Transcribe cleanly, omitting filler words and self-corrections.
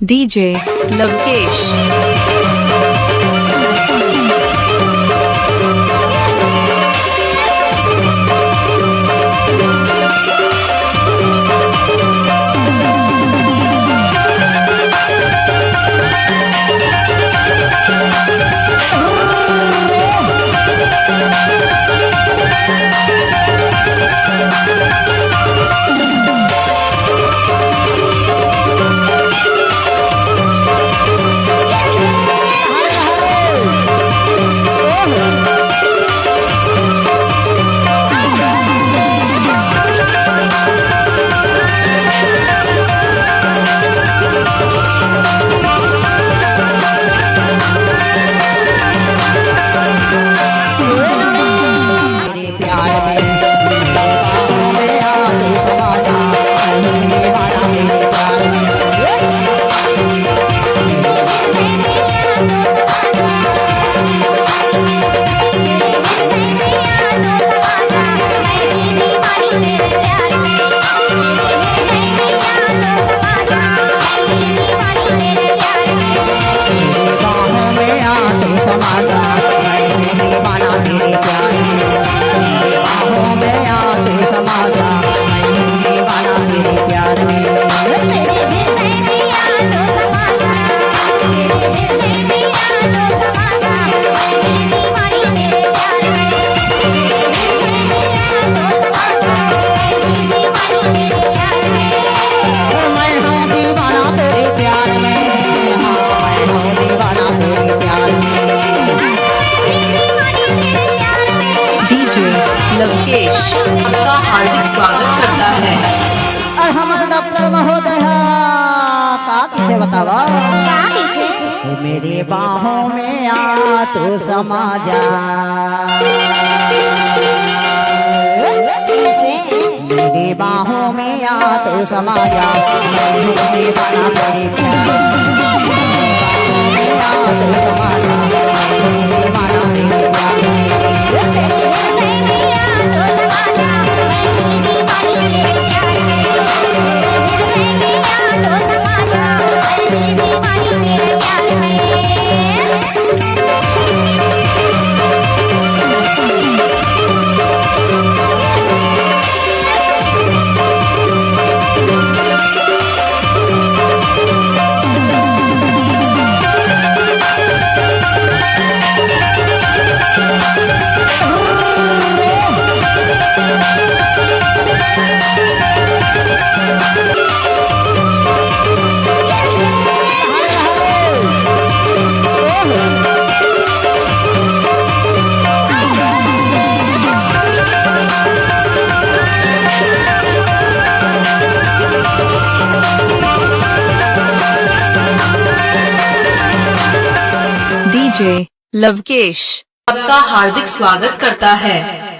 DJ Lavkesh। Lavkesh आपका हार्दिक स्वागत करता है। और हम डॉक्टर महोदय का किसे बतावा मेरी बाहों में आ तू समा जा, मेरी बाहों में आ तू समा जा, मैं बना तेरी प्यार तू समा जा, मैं बना तेरी प्यार। DJ लवकेश आपका हार्दिक स्वागत करता है।